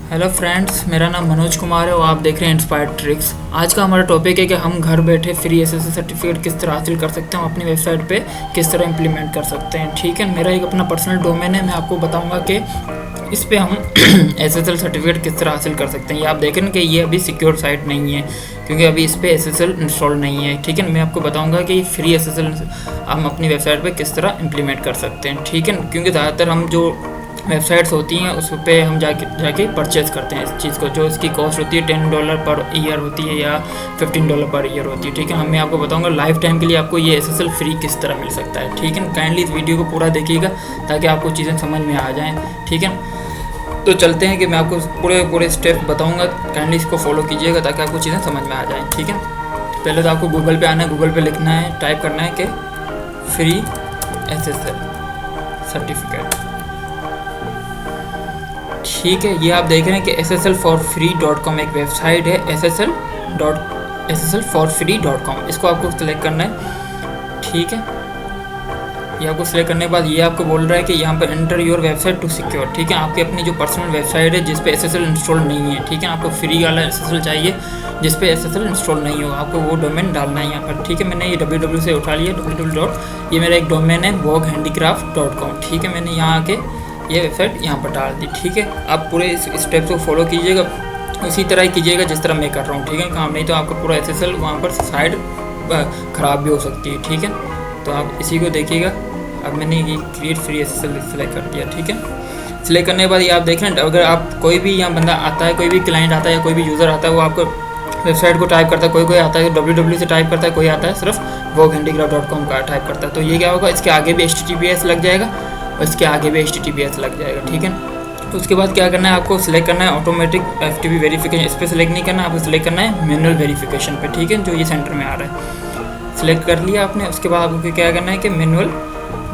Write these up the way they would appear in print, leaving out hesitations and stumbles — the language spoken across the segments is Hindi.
हेलो फ्रेंड्स, मेरा नाम मनोज कुमार है और आप देख रहे हैं इंस्पायर्ड ट्रिक्स। आज का हमारा टॉपिक है कि हम घर बैठे फ्री एसएसएल सर्टिफिकेट किस तरह हासिल कर सकते हैं, अपनी वेबसाइट पे किस तरह इंप्लीमेंट कर सकते हैं। ठीक है, मेरा एक अपना पर्सनल डोमेन है, मैं आपको बताऊंगा कि इस पे हम एसएसएल सर्टिफिकेट किस तरह हासिल कर सकते हैं। ये आप देखें कि ये अभी सिक्योर साइट नहीं है क्योंकि अभी इस पर एसएसएल इंस्टॉल नहीं है। ठीक है, मैं आपको बताऊंगा कि फ्री एसएसएल हम अपनी वेबसाइट पे किस तरह इंप्लीमेंट कर सकते हैं। ठीक है, क्योंकि ज़्यादातर हम जो वेबसाइट्स होती हैं उस पर हम जाके परचेज़ करते हैं इस चीज़ को, जो इसकी कॉस्ट होती है $10 पर ईयर होती है या $15 पर ईयर होती है। ठीक है, मैं आपको बताऊंगा लाइफ टाइम के लिए आपको ये एसएसएल फ्री किस तरह मिल सकता है। ठीक है, काइंडली इस वीडियो को पूरा देखिएगा ताकि आपको चीज़ें समझ में आ जाएँ। ठीक है, तो चलते हैं कि मैं आपको पूरे स्टेप बताऊँगा, काइंडली इसको फॉलो कीजिएगा ताकि आपको चीज़ें समझ में आ जाएँ। ठीक है, पहले तो आपको गूगल पे आना है, गूगल पे लिखना है, टाइप करना है कि फ्री एसएसएल सर्टिफिकेट। ठीक है, ये आप देख रहे हैं कि ssl4free.com एक वेबसाइट है, ssl4free.com। इसको आपको सेलेक्ट करना है। ठीक है, ये आपको सेलेक्ट करने के बाद ये आपको बोल रहा है कि यहाँ पर enter your website to secure. ठीक है, आपकी अपनी जो पर्सनल वेबसाइट है जिस पे एसएसएल इंस्टॉल नहीं है। ठीक है, आपको फ्री वाला एसएसएल चाहिए जिस पे एसएसएल इंस्टॉल नहीं हो, आपको वो डोमेन डालना है यहाँ पर। ठीक है, मैंने ये www से उठा लिया, www. ये मेरा एक डोमेन है woghandicraft.com। ठीक है, मैंने यहाँ आके ये वेबसाइट यहाँ पर डाल दी। ठीक है, आप पूरे इस स्टेप को फॉलो कीजिएगा, उसी तरह कीजिएगा जिस तरह मैं कर रहा हूँ। ठीक है, काम नहीं तो आपका पूरा एसएसएल वहाँ पर साइट ख़राब भी हो सकती है। ठीक है, तो आप इसी को देखिएगा। अब मैंने ये क्रिएट फ्री एसएसएल सेलेक्ट कर दिया। ठीक है, सेलेक्ट करने के बाद ये आप देख रहे हैं, अगर आप कोई भी यहाँ बंदा आता है, कोई भी क्लाइंट आता है या कोई भी यूज़र आता है, वो आपको वेबसाइट को टाइप करता है, कोई आता है www से टाइप करता है, कोई आता है सिर्फ woghandicraft.com का टाइप करता है। तो ये क्या होगा, इसके आगे भी HTTPS लग जाएगा और इसके आगे भी HTTPS लग जाएगा। ठीक है, तो उसके बाद क्या करना है, आपको सिलेक्ट करना है ऑटोमेटिक FTP वेरिफिकेशन। इस पर सिलेक्ट नहीं करना, आपको सिलेक्ट करना है मैनुअल वेरिफिकेशन पे। ठीक है, जो ये सेंटर में आ रहा है, सिलेक्ट कर लिया आपने। उसके बाद आपको क्या करना है कि मैनुअल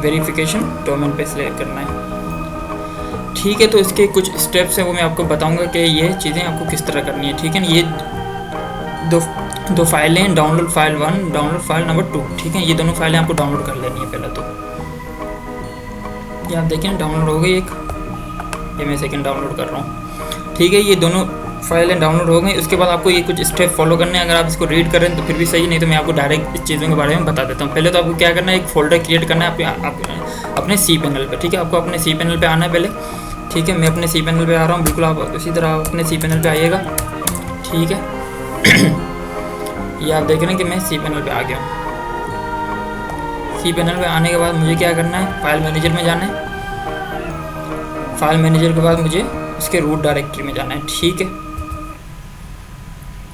वेरिफिकेशन डोमेन पे सिलेक्ट करना है। ठीक है, तो इसके कुछ स्टेप्स हैं वो मैं आपको बताऊंगा कि ये चीज़ें आपको किस तरह करनी है। ठीक है, ये दो फाइलें हैं, download file 1, download file number 2। ठीक है, ये दोनों फाइलें आपको डाउनलोड कर लेनी है पहले तो। ये आप देखें डाउनलोड हो गई एक, ये मैं सेकंड डाउनलोड कर रहा हूँ। ठीक है, ये दोनों फाइलें डाउनलोड हो गई। उसके बाद आपको ये कुछ स्टेप फॉलो करने हैं। अगर आप इसको रीड करें तो फिर भी सही, नहीं तो मैं आपको डायरेक्ट इस चीज़ों के बारे में बता देता हूँ। पहले तो आपको क्या करना है, एक फोल्डर क्रिएट करना है अपने सी पैनल पे। ठीक है, आपको अपने सी पैनल पे आना है पहले। ठीक है, मैं अपने सी पैनल पे आ रहा हूँ, बिल्कुल आप उसी तरह आप अपने सी पैनल पे आइएगा। ठीक है, ये आप देख रहे हैं कि मैं सी पैनल पे आ गया हूँ। सी पैनल पे आने के बाद मुझे क्या करना है, फाइल मैनेजर में जाना है। फाइल मैनेजर के बाद मुझे इसके रूट डायरेक्टरी में जाना है। ठीक है,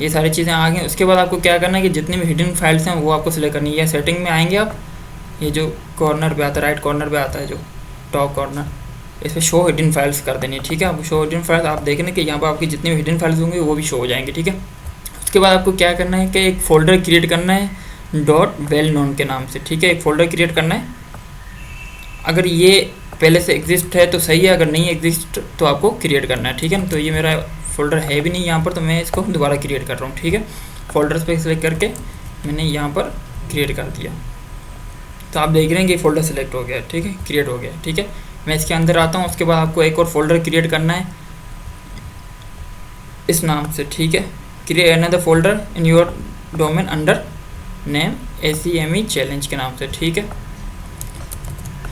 ये सारी चीज़ें आ गई। उसके बाद आपको क्या करना है कि जितनी भी हिडन फाइल्स हैं वो आपको सिलेक्ट करनी है। सेटिंग में आएंगे आप, ये जो कॉर्नर पे आता है, राइट कॉर्नर पे आता है जो टॉप कॉर्नर, इस पर शो हिडन फाइल्स कर देनी है। ठीक है, आपको शो हिडन फाइल्स आप देखेंगे कि यहाँ पर आपकी जितनी भी हिडन फाइल्स होंगी वो भी शो हो जाएंगी। ठीक है, उसके बाद आपको क्या करना है कि एक फ़ोल्डर क्रिएट करना है .well-known के नाम से। ठीक है, एक फ़ोल्डर क्रिएट करना है। अगर ये पहले से एग्जिस्ट है तो सही है, अगर नहीं एग्जिस्ट तो आपको क्रिएट करना है। ठीक है, तो ये मेरा फोल्डर है भी नहीं यहाँ पर, तो मैं इसको दोबारा क्रिएट कर रहा हूँ। ठीक है, फोल्डर्स पे सिलेक्ट करके मैंने यहाँ पर क्रिएट कर दिया। तो आप देख रहे हैं कि फोल्डर सेलेक्ट हो गया। ठीक है, क्रिएट हो गया। ठीक है, मैं इसके अंदर आता हूँ। उसके बाद आपको एक और फोल्डर क्रिएट करना है इस नाम से। ठीक है, create another folder in your domain under name ACME challenge के नाम से। ठीक है,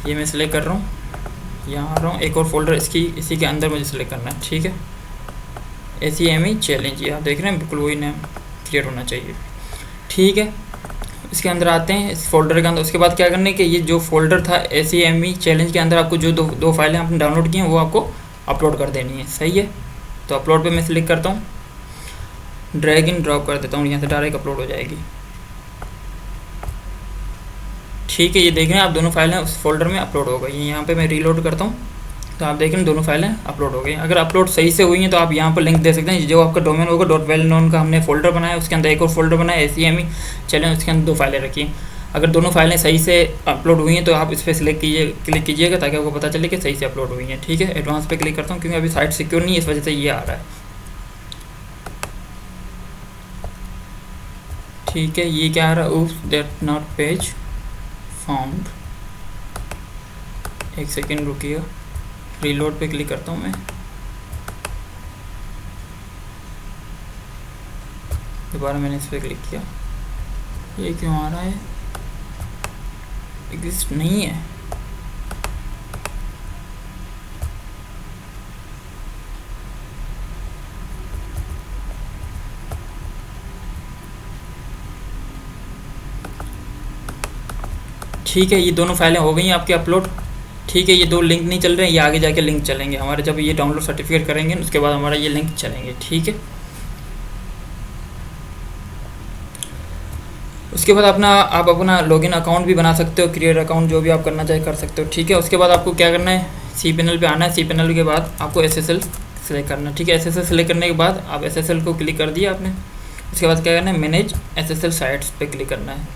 ये मैं सिलेक्ट कर रहा हूँ, यहाँ आ रहा हूँ। एक और फोल्डर इसी के अंदर मुझे सिलेक्ट करना है। ठीक है, ACME चैलेंज, ये आप देख रहे हैं बिल्कुल वही नेम क्लियर होना चाहिए। ठीक है, इसके अंदर आते हैं इस फोल्डर के अंदर। उसके बाद क्या करना है कि ये जो फोल्डर था ACME चैलेंज के अंदर आपको जो दो फाइलें आपने डाउनलोड की हैं वो आपको अपलोड कर देनी है। सही है, तो अपलोड पे मैं क्लिक करता हूँ, ड्रैग इन ड्रॉप कर देता हूँ, यहाँ से डायरेक्ट अपलोड हो जाएगी। ठीक है, ये देख रहे हैं आप दोनों फाइलें उस फोल्डर में अपलोड हो गई हैं। यहाँ पे मैं रीलोड करता हूँ तो आप देख रहे हैं दोनों फाइलें अपलोड हो गई। अगर अपलोड सही से हुई हैं तो आप यहाँ पर लिंक दे सकते हैं। जो आपका डोमेन होगा .well-known का हमने फोल्डर बनाया, उसके अंदर एक और फोल्डर बनाया ACME चैलेंज, उसके अंदर 2 फाइलें रखी हैं। अगर दोनों फाइलें सही से अपलोड हुई हैं तो आप इस पर क्लिक कीजिएगा ताकि आपको पता चले कि सही से अपलोड हुई हैं। ठीक है, एडवांस पे क्लिक करता हूँ क्योंकि अभी साइट सिक्योर नहीं है, इस वजह से ये आ रहा है। ठीक है, ये क्या आ रहा है, oops that not page found। एक सेकेंड रुकिएगा, रीलोड पे क्लिक करता हूँ मैं। दोबारा मैंने इस पर क्लिक किया, ये क्यों आ रहा है, एग्जिस्ट नहीं है। ठीक है, ये दोनों फाइलें हो गई आपकी अपलोड। ठीक है, ये दो लिंक नहीं चल रहे हैं, ये आगे जाके लिंक चलेंगे हमारे, जब ये डाउनलोड सर्टिफिकेट करेंगे उसके बाद हमारा ये लिंक चलेंगे। ठीक है, उसके बाद आप अपना लॉगिन अकाउंट भी बना सकते हो, क्रिएट अकाउंट जो भी आप करना चाहे कर सकते हो। ठीक है, उसके बाद आपको क्या करना है, सी पैनल पे आना है। सी पैनल के बाद आपको SSL सेलेक्ट करना है। ठीक है, SSL सेलेक्ट करने के बाद आप SSL को क्लिक कर दिया आपने। उसके बाद क्या करना है, मैनेज SSL साइट्स पे क्लिक करना है।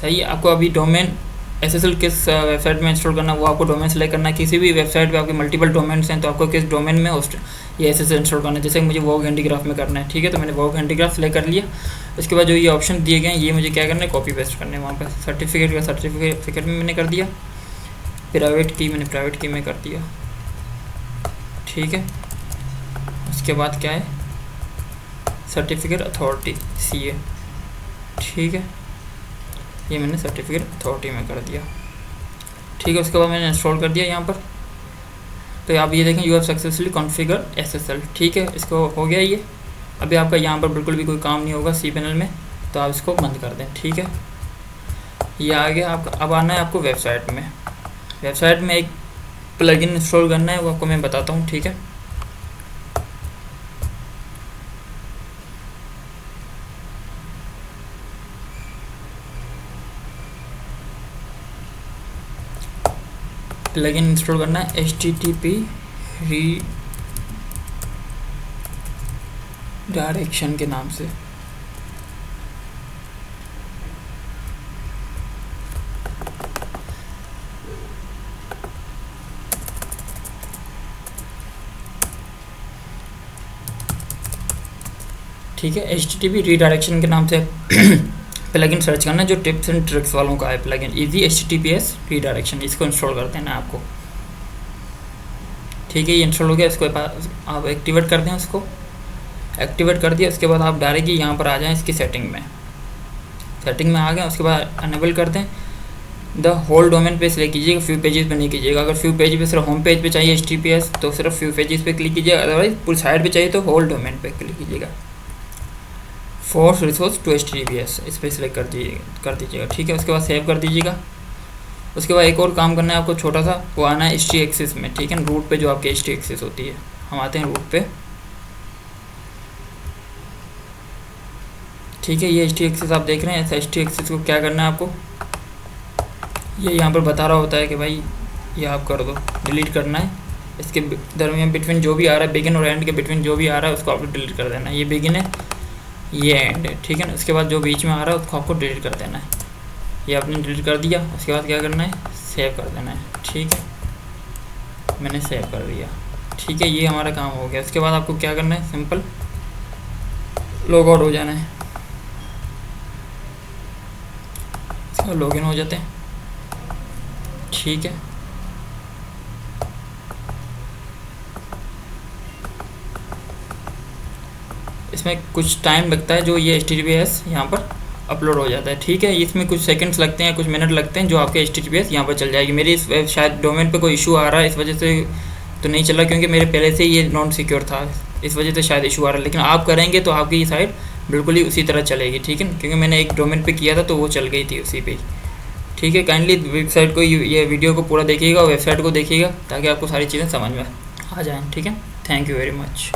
सही है, आपको अभी डोमेन SSL किस वेबसाइट में इंस्टॉल करना है वो आपको डोमेन सेलेक्ट करना है। किसी भी वेबसाइट पे आपके मल्टीपल डोमेन्स हैं तो आपको किस डोमेन में होस्ट ये SSL इंस्टॉल करना है। जैसे मुझे वॉग हैंडीक्राफ्ट में करना है। ठीक है, तो मैंने वॉग हैंडीक्राफ्ट सेलेक्ट कर लिया। उसके बाद जो ये ऑप्शन दिए गए हैं ये मुझे क्या करना है, कॉपी पेस्ट करने हैं वहाँ पर। सर्टिफिकेट में मैंने कर दिया, प्राइवेट की मैंने प्राइवेट की में कर दिया। ठीक है, उसके बाद क्या है, सर्टिफिकेट अथॉरिटी CA। ठीक है, ये मैंने सर्टिफिकेट अथॉरिटी में कर दिया। ठीक है, उसके बाद मैंने इंस्टॉल कर दिया यहाँ पर। तो आप ये देखें, you have successfully configure SSL। ठीक है, इसको हो गया ये। अभी आपका यहाँ पर बिल्कुल भी कोई काम नहीं होगा सी पैनल में, तो आप इसको बंद कर दें। ठीक है, ये आ गया आपका। अब आना है आपको वेबसाइट में। वेबसाइट में एक प्लगइन इंस्टॉल करना है, वो आपको मैं बताता हूँ। ठीक है, प्लगइन इंस्टॉल करना है HTTP रीडायरेक्शन के नाम से। ठीक है, HTTP रीडायरेक्शन के नाम से प्लगइन सर्च करना है जो टिप्स एंड ट्रिक्स वालों का है। प्लगइन इजी HTTPS रीडायरेक्शन, इसको इंस्टॉल कर देना है आपको। ठीक है, ये इंस्टॉल हो गया। इसको आप एक्टिवेट कर दें, उसको एक्टिवेट कर दिया। उसके बाद आप डायरेक्टली यहाँ पर आ जाएं इसकी सेटिंग में। सेटिंग में आ गए, उसके बाद अनेबल कर दें द होल डोमेन पे सिलेक्ट कीजिएगा, फ्यू पेजेस पे नहीं कीजिएगा। अगर फ्यू पेज पे सिर्फ होम पेज पे चाहिए HTTPS तो सिर्फ फ्यू पेजेस पे क्लिक कीजिएगा, अदरवाइज पूरी साइड पे चाहिए तो होल डोमेन पे क्लिक कीजिएगा। फोर्स रिसोर्स टू HTTPS इस पर सिलेक्ट कर दीजिएगा। ठीक है, उसके बाद सेव कर दीजिएगा। उसके बाद एक और काम करना है आपको छोटा सा, वो आना है htaccess में। ठीक है, रूट पे जो आपके htaccess होती है, हम आते हैं रूट पे। ठीक है, ये htaccess आप देख रहे हैं। htaccess को क्या करना है आपको, ये यहाँ पर बता रहा होता है कि भाई ये आप कर दो, डिलीट करना है। इसके दरमियान बिटवीन जो भी आ रहा है, बिगिन और एंड के बिटवीन जो भी आ रहा है उसको आपको डिलीट कर देना है। ये बिगिन है, ये एंड है। ठीक है ना, उसके बाद जो बीच में आ रहा है उसको आपको डिलीट कर देना है। ये आपने डिलीट कर दिया। उसके बाद क्या करना है, सेव कर देना है। ठीक है, मैंने सेव कर दिया। ठीक है, ये हमारा काम हो गया। उसके बाद आपको क्या करना है, सिंपल लॉग आउट हो जाना है। इसका लॉगिन हो जाते हैं। ठीक है, इसमें कुछ टाइम लगता है जो ये HTTPS यहाँ पर अपलोड हो जाता है। ठीक है, इसमें कुछ सेकंड्स लगते हैं, कुछ मिनट लगते हैं, जो आपके HTTPS यहाँ पर चल जाएगी। मेरी इस शायद डोमेन पे कोई इशू आ रहा है, इस वजह से तो नहीं चला, क्योंकि मेरे पहले से ये नॉन सिक्योर था, इस वजह से शायद इशू आ रहा है। लेकिन आप करेंगे तो आपकी ये साइट बिल्कुल ही उसी तरह चलेगी। ठीक है, क्योंकि मैंने एक डोमेन पे किया था तो वो चल गई थी उसी पे। ठीक है, काइंडली वेबसाइट को ये वीडियो को पूरा देखिएगा, वेबसाइट को देखिएगा ताकि आपको सारी चीज़ें समझ में आ जाएँ। ठीक है, थैंक यू वेरी मच।